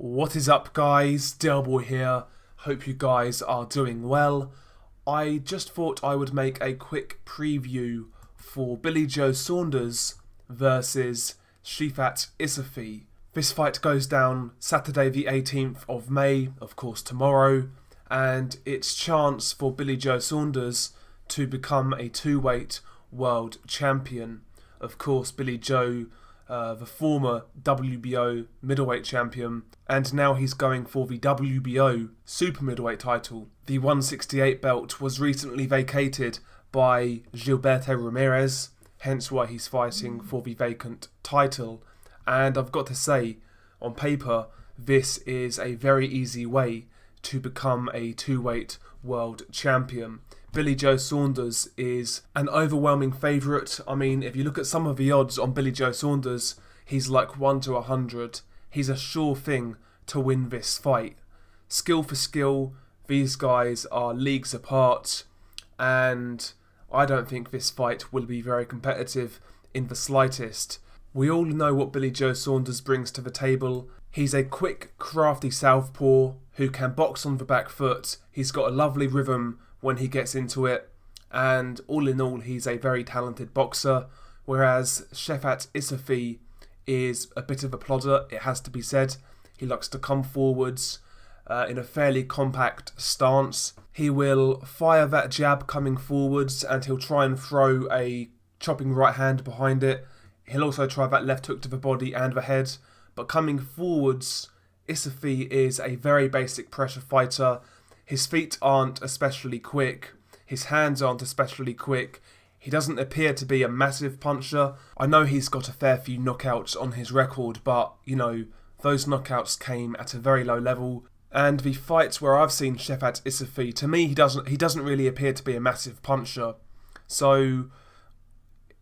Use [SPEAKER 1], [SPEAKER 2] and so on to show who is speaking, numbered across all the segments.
[SPEAKER 1] What is up, guys? Delboy here. Hope you guys are doing well. I just thought I would make a quick preview for Billy Joe Saunders versus Shefat Isufi. This fight goes down Saturday the 18th of May, of course tomorrow, and it's chance for Billy Joe Saunders to become a two-weight world champion. Of course, Billy Joe, the former WBO middleweight champion, and now he's going for the WBO super middleweight title. The 168 belt was recently vacated by Gilberto Ramirez, hence why he's fighting for the vacant title. And I've got to say, on paper, this is a very easy way to become a two-weight world champion. Billy Joe Saunders is an overwhelming favourite. I mean, if you look at some of the odds on Billy Joe Saunders, he's like 1 to 100. He's a sure thing to win this fight. Skill for skill, these guys are leagues apart, and I don't think this fight will be very competitive in the slightest. We all know what Billy Joe Saunders brings to the table. He's a quick, crafty southpaw who can box on the back foot. He's got a lovely rhythm when he gets into it, and all in all, he's a very talented boxer, whereas Shefat Isufi is a bit of a plodder, it has to be said. He likes to come forwards in a fairly compact stance. He will fire that jab coming forwards, and he'll try and throw a chopping right hand behind it. He'll also try that left hook to the body and the head, but coming forwards, Isufi is a very basic pressure fighter. His feet aren't especially quick, his hands aren't especially quick, he doesn't appear to be a massive puncher. I know he's got a fair few knockouts on his record, but, you know, those knockouts came at a very low level. And the fights where I've seen Shefat Isufi, to me, he doesn't really appear to be a massive puncher. So,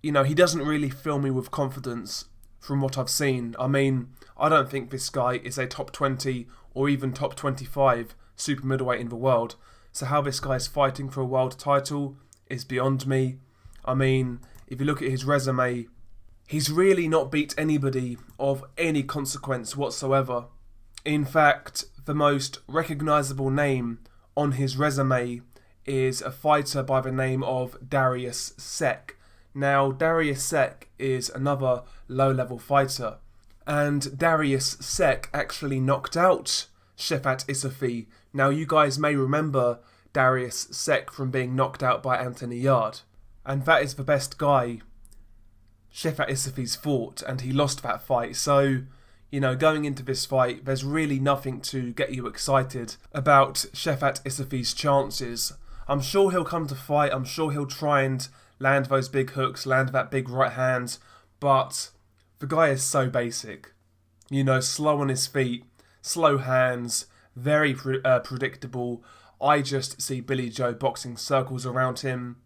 [SPEAKER 1] you know, he doesn't really fill me with confidence from what I've seen. I mean, I don't think this guy is a top 20 or even top 25 super middleweight in the world. So how this guy's fighting for a world title is beyond me. I mean, if you look at his resume, he's really not beat anybody of any consequence whatsoever. In fact, the most recognisable name on his resume is a fighter by the name of Darius Sek. Now, Darius Sek is another low-level fighter, and Darius Sek actually knocked out Shefat Isufi. Now, you guys may remember Darius Sek from being knocked out by Anthony Yarde, and that is the best guy Shefat Isufi's fought, and he lost that fight. So, you know, going into this fight, there's really nothing to get you excited about Shefat Isufi's chances. I'm sure he'll come to fight, I'm sure he'll try and land those big hooks, land that big right hand, but the guy is so basic. You know, slow on his feet, slow hands, very predictable. I just see Billy Joe boxing circles around him,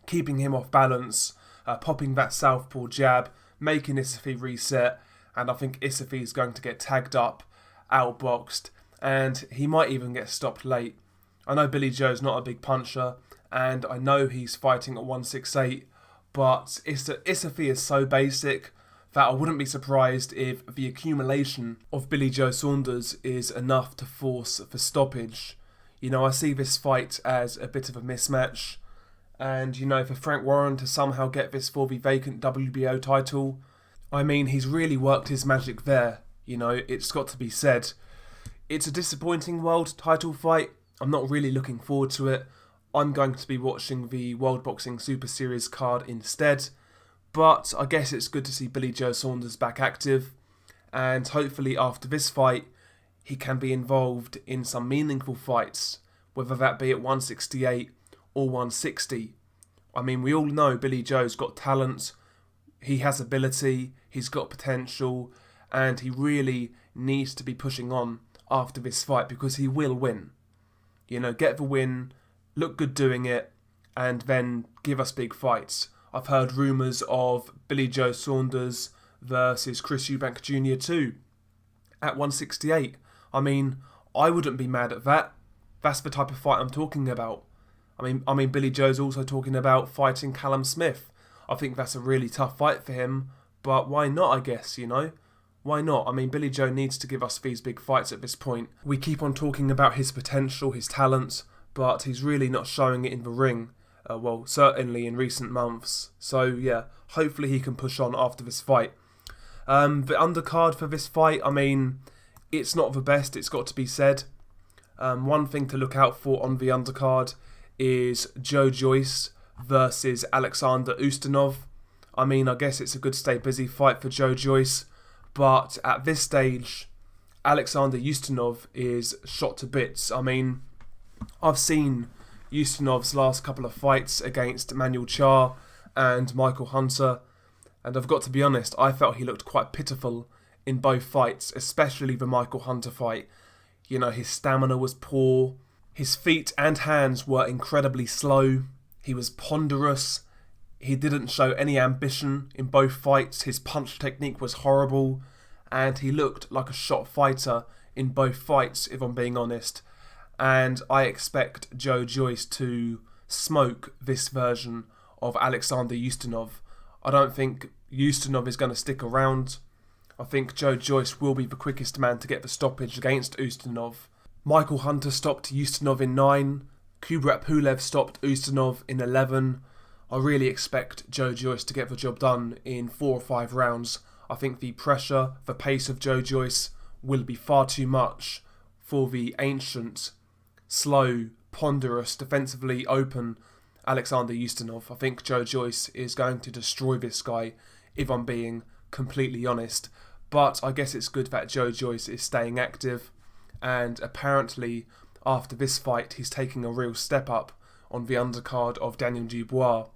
[SPEAKER 1] keeping him off balance, popping that southpaw jab, making Isufi reset, and I think Isufi is going to get tagged up, outboxed, and he might even get stopped late. I know Billy Joe's not a big puncher, and I know he's fighting at 168, but Isufi is so basic that I wouldn't be surprised if the accumulation of Billy Joe Saunders is enough to force for stoppage. You know, I see this fight as a bit of a mismatch, and, you know, for Frank Warren to somehow get this for the vacant WBO title, I mean, he's really worked his magic there. You know, it's got to be said. It's a disappointing world title fight. I'm not really looking forward to it. I'm going to be watching the World Boxing Super Series card instead. But I guess it's good to see Billy Joe Saunders back active. And hopefully after this fight, he can be involved in some meaningful fights, whether that be at 168 or 160. I mean, we all know Billy Joe's got talent, he has ability, he's got potential, and he really needs to be pushing on after this fight because he will win. You know, get the win, look good doing it, and then give us big fights. I've heard rumours of Billy Joe Saunders versus Chris Eubank Jr. too, at 168. I mean, I wouldn't be mad at that. That's the type of fight I'm talking about. I mean, Billy Joe's also talking about fighting Callum Smith. I think that's a really tough fight for him, but why not, I guess, you know? Why not? I mean, Billy Joe needs to give us these big fights at this point. We keep on talking about his potential, his talent, but he's really not showing it in the ring. Well, certainly in recent months. So yeah, hopefully he can push on after this fight. The undercard for this fight, I mean, it's not the best, it's got to be said. One thing to look out for on the undercard is Joe Joyce versus Alexander Ustinov. I mean, I guess it's a good stay busy fight for Joe Joyce, but at this stage, Alexander Ustinov is shot to bits. I mean, I've seen Ustinov's last couple of fights against Manuel Charr and Michael Hunter, and I've got to be honest, I felt he looked quite pitiful in both fights, especially the Michael Hunter fight. You know, his stamina was poor, his feet and hands were incredibly slow, he was ponderous, he didn't show any ambition in both fights, his punch technique was horrible, and he looked like a shot fighter in both fights, if I'm being honest. And I expect Joe Joyce to smoke this version of Alexander Ustinov. I don't think Ustinov is going to stick around. I think Joe Joyce will be the quickest man to get the stoppage against Ustinov. Michael Hunter stopped Ustinov in 9. Kubrat Pulev stopped Ustinov in 11. I really expect Joe Joyce to get the job done in 4 or 5 rounds. I think the pressure, the pace of Joe Joyce will be far too much for the ancient, slow, ponderous, defensively open Alexander Ustinov. I think Joe Joyce is going to destroy this guy, if I'm being completely honest. But I guess it's good that Joe Joyce is staying active, and apparently after this fight he's taking a real step up on the undercard of Daniel Dubois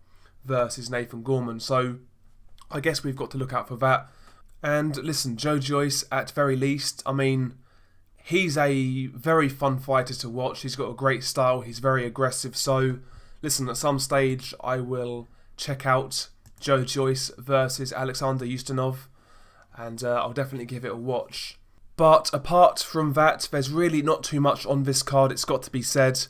[SPEAKER 1] versus Nathan Gorman. So I guess we've got to look out for that. And listen, Joe Joyce, at very least, I mean, he's a very fun fighter to watch. He's got a great style. He's very aggressive. So, listen, at some stage, I will check out Joe Joyce versus Alexander Ustinov, and I'll definitely give it a watch. But apart from that, there's really not too much on this card, it's got to be said.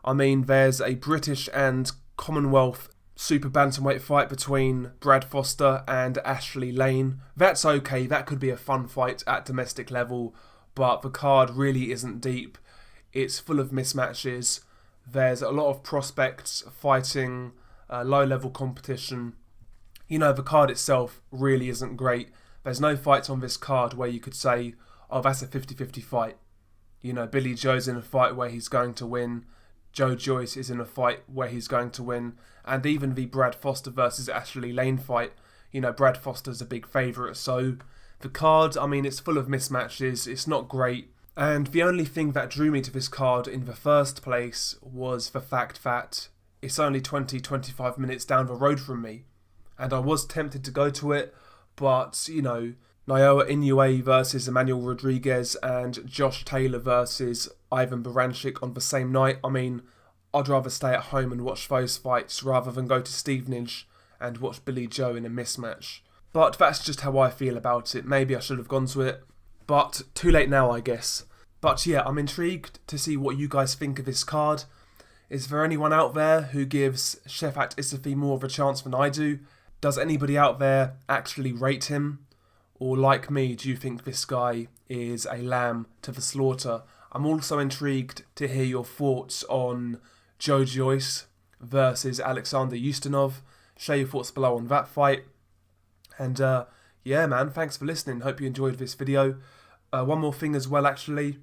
[SPEAKER 1] I mean, there's a British and Commonwealth super bantamweight fight between Brad Foster and Ashley Lane. That's okay, that could be a fun fight at domestic level, but the card really isn't deep. It's full of mismatches. There's a lot of prospects fighting low-level competition. You know, the card itself really isn't great. There's no fights on this card where you could say, oh, that's a 50-50 fight. You know, Billy Joe's in a fight where he's going to win. Joe Joyce is in a fight where he's going to win. And even the Brad Foster versus Ashley Lane fight, you know, Brad Foster's a big favourite. So the card, I mean, it's full of mismatches. It's not great. And the only thing that drew me to this card in the first place was the fact that it's only 20-25 minutes down the road from me. And I was tempted to go to it, but, you know, Naoya Inoue versus Emmanuel Rodriguez and Josh Taylor versus Ivan Baranchyk on the same night. I mean, I'd rather stay at home and watch those fights rather than go to Stevenage and watch Billy Joe in a mismatch. But that's just how I feel about it. Maybe I should have gone to it, but too late now, I guess. But yeah, I'm intrigued to see what you guys think of this card. Is there anyone out there who gives Shefat Isufi more of a chance than I do? Does anybody out there actually rate him? Or like me, do you think this guy is a lamb to the slaughter? I'm also intrigued to hear your thoughts on Joe Joyce versus Alexander Ustinov. Share your thoughts below on that fight. And yeah, man, thanks for listening. Hope you enjoyed this video. One more thing as well, actually.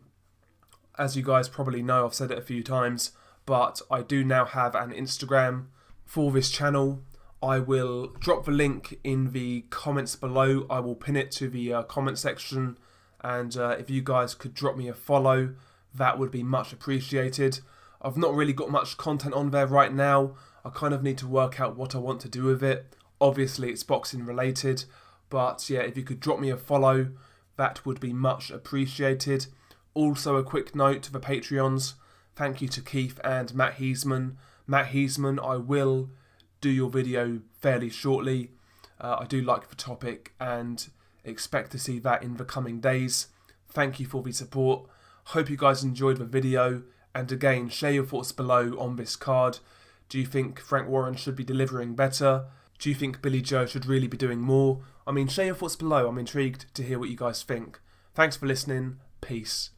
[SPEAKER 1] As you guys probably know, I've said it a few times, but I do now have an Instagram for this channel. I will drop the link in the comments below. I will pin it to the comment section, and if you guys could drop me a follow, that would be much appreciated. I've not really got much content on there right now. I kind of need to work out what I want to do with it. Obviously it's boxing related, but yeah, if you could drop me a follow, that would be much appreciated. Also a quick note to the Patreons. Thank you to Keith and Matt Heisman. Matt Heisman, I will do your video fairly shortly. I do like the topic and expect to see that in the coming days. Thank you for the support. Hope you guys enjoyed the video, and again, share your thoughts below on this card. Do you think Frank Warren should be delivering better? Do you think Billy Joe should really be doing more? I mean, share your thoughts below. I'm intrigued to hear what you guys think. Thanks for listening. Peace.